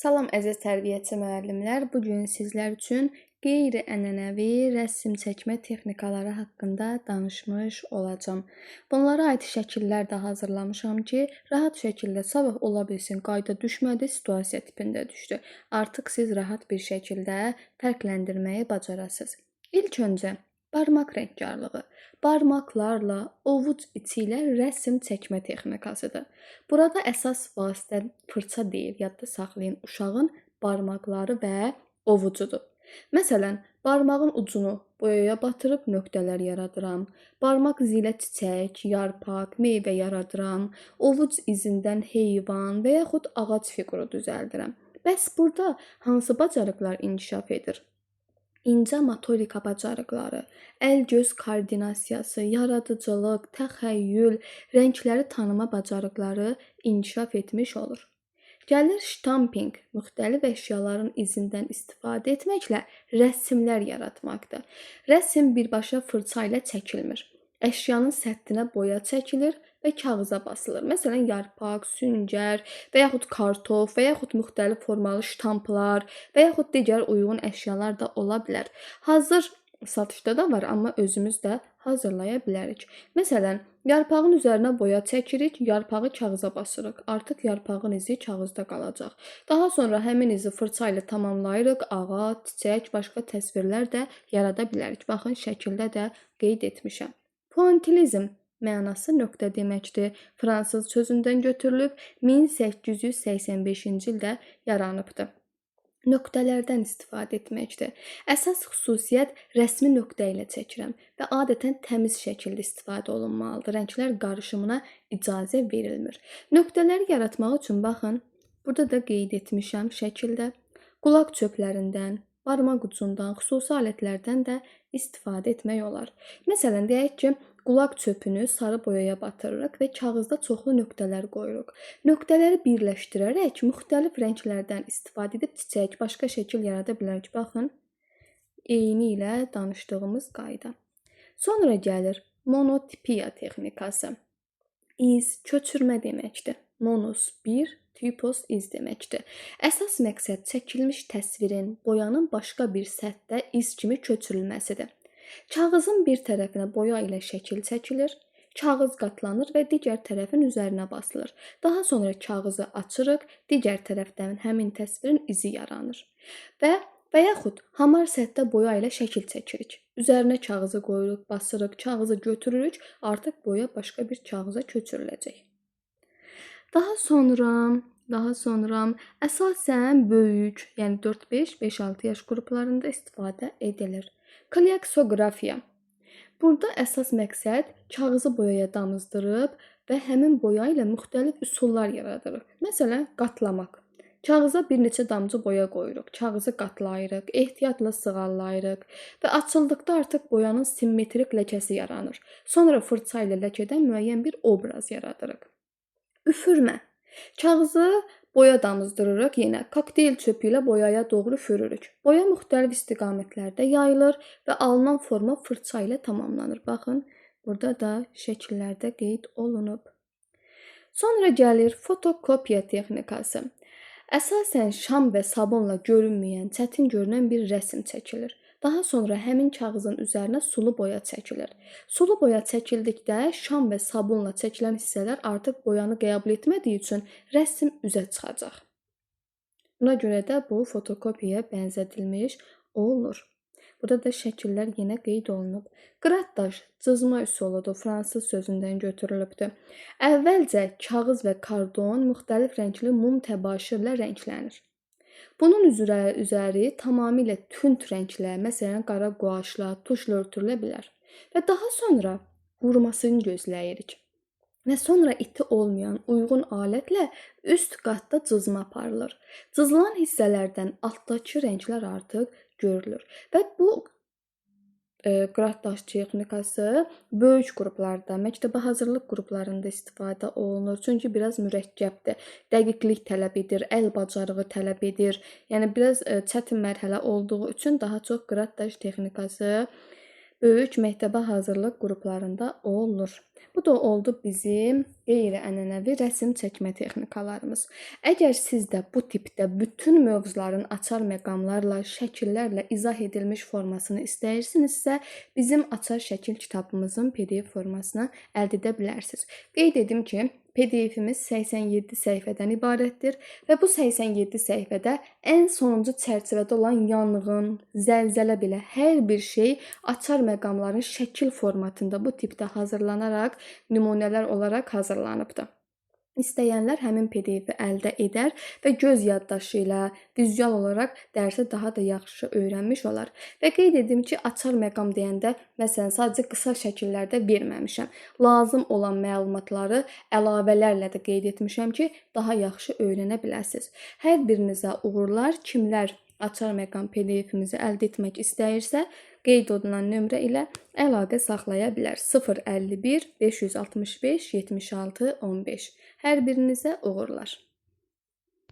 Salam əziz tərbiyəçi müəllimlər. Bu gün sizlər üçün qeyri-ənənəvi rəsm çəkmə texnikaları haqqında danışmış olacağam. Bunlara aid şəkillər də hazırlamışam ki, rahat şəkildə sabah ola bilsin qayda düşmədi, situasiya tipində düşdü. Artıq siz rahat bir şəkildə fərqləndirməyi bacarasınız. İlk öncə barmaq rəngkarlığı. Barmaqlarla ovuc içi ilə rəsm çəkmə texnikasıdır. Burada əsas vasitə fırça deyil, yadda saxlayın, uşağın barmaqları və ovucudur. Məsələn, barmağın ucunu boyaya batırıb nöqtələr yaradıram. Barmaq izi ilə çiçək, yarpaq, meyvə yaradıram. Ovuc izindən heyvan və yaxud ağac fiquru düzəldirəm. Bəs burada hansı bacarıqlar inkişaf edir? İncə motorika bacarıqları, əl-göz koordinasiyası, yaradıcılıq, təxəyyül, rəngləri tanıma bacarıqları inkişaf etmiş olur. Gəlir ştampinq, müxtəlif əşyaların izindən istifadə etməklə rəsmlər yaratmaqdır. Rəsm birbaşa fırça ilə çəkilmir. Əşyanın səthinə boya çəkilir və kağıza basılır. Məsələn, yarpaq, süngər və yaxud kartof və yaxud müxtəlif formalı ştamplar və yaxud digər uyğun əşyalar da ola bilər. Hazır satışda da var, amma özümüz də hazırlaya bilərik. Məsələn, yarpağın üzərinə boya çəkirik, yarpağı kağıza basırıq. Artıq yarpağın izi kağızda qalacaq. Daha sonra həmin izi fırça ilə tamamlayırıq, ağac, çiçək, başqa təsvirlər də yarada bilərik. Baxın, şəkildə də qeyd etmişəm. Pointilizm mənası nöqtə deməkdir. Fransız sözündən götürülüb 1885-ci ildə yaranıbdır. Nöqtələrdən istifadə etməkdir. Əsas xüsusiyyət rəsmi nöqtə ilə çəkirəm və adətən təmiz şəkildə istifadə olunmalıdır. Rənglər qarışımına icazə verilmir. Nöqtələri yaratmaq üçün baxın, burada da qeyd etmişəm şəkildə. Qulaq çöplərindən, barmaq ucundan, xüsusi alətlərdən də istifadə etmək olar. Məsələn, deyək ki, qulaq çöpünü sarı boyaya batırırıq və kağızda çoxlu nöqtələr qoyuruq. Nöqtələri birləşdirərək müxtəlif rənglərdən istifadə edib çiçək, başqa şəkil yarada bilərik. Baxın, eyni ilə danışdığımız qayda. Sonra gəlir monotipiya texnikası. İz, köçürmə deməkdir. Monos bir, tipos iz deməkdir. Əsas məqsəd çəkilmiş təsvirin boyanın başqa bir səthdə iz kimi köçürülməsidir. Kağızın bir tərəfinə boya ilə şəkil çəkilir, kağız qatlanır və digər tərəfin üzərinə basılır. Daha sonra kağızı açırıq, digər tərəfdən həmin təsvirin izi yaranır. Və yaxud hamar səthdə boya ilə şəkil çəkirik. Üzərinə kağızı qoyuruq, basırıq, kağızı götürürük, artıq boya başqa bir kağıza köçürüləcək. Daha sonra əsasən böyük, yəni 4-5, 5-6 yaş qruplarında istifadə edilir. Kleksografiya. Burada əsas məqsəd kağızı boyaya damızdırıb və həmin boya ilə müxtəlif üsullar yaradırıq. Məsələn, qatlamaq. Kağıza bir neçə damcı boya qoyuruq, kağızı qatlayırıq, ehtiyatla sığallayırıq və açıldıqda artıq boyanın simmetrik ləkəsi yaranır. Sonra fırça ilə ləkədən müəyyən bir obraz yaradırıq. Üfürmə. Kağızı boya damızdırırıq, yenə kokteyl çöpü ilə boyaya doğru üfürürük. Boya müxtəlif istiqamətlərdə yayılır və alınan forma fırça ilə tamamlanır. Baxın, burada da şəkillərdə qeyd olunub. Sonra gəlir fotokopiya texnikası. Əsasən şam və sabunla görünməyən, çətin görünən bir rəsm çəkilir. Daha sonra həmin kağızın üzərinə sulu boya çəkilir. Sulu boya çəkildikdə şam və sabunla çəkilən hissələr artıq boyanı qəbul etmədiyi üçün rəsm üzə çıxacaq. Buna görə də bu fotokopiyaya bənzədilmiş olur. Burada da şəkillər yenə qeyd olunub. Qıratdaş, cızma üsuludur, fransız sözündən götürülübdür. Əvvəlcə kağız və kardon müxtəlif rəngli mum təbaşirlə rənglənir. Bunun üzəri tamamilə tünd rənglə, məsələn, qara quaşla, tuşla örtülə bilər və daha sonra qurumasını gözləyirik. Və sonra iti olmayan uyğun alətlə üst qatda cızma aparılır. Cızılan hissələrdən altdakı rənglər artıq görülür və bu qıratdaş texnikası böyük qruplarda, məktəbə hazırlıq qruplarında istifadə olunur. Çünki biraz mürəkkəbdir, dəqiqlik tələb edir, əl bacarığı tələb edir. Yəni biraz çətin mərhələ olduğu üçün daha çox qıratdaş texnikası böyük məktəbə hazırlıq qruplarında olur. Bu da oldu bizim qeyri-ənənəvi rəsm çəkmə texnikalarımız. Əgər siz də bu tipdə bütün mövzuların açar məqamlarla, şəkillərlə izah edilmiş formasını istəyirsinizsə, bizim açar şəkil kitabımızın PDF formasını əldə edə bilərsiniz. Qeyd edim ki, PDF-imiz 87 səhifədən ibarətdir və bu 87 səhifədə ən sonuncu çərçivədə olan yanğın, zəlzələ belə hər bir şey açar məqamların şəkil formatında bu tipdə hazırlanaraq nümunələr olaraq hazırlanıbdır. İstəyənlər həmin PDF-i əldə edər və göz yaddaşı ilə vizual olaraq dərsi daha da yaxşı öyrənmiş olar. Və qeyd edim ki, açar məqam deyəndə, məsələn, sadəcə qısa şəkillərdə verməmişəm. Lazım olan məlumatları əlavələrlə də qeyd etmişəm ki, daha yaxşı öyrənə biləsiniz. Hər birinizə uğurlar. Kimlər açar məqam PDF-imizi əldə etmək istəyirsə, qeyd olunan nömrə ilə əlaqə saxlaya bilər. 051 565 76 15. Hər birinizə uğurlar.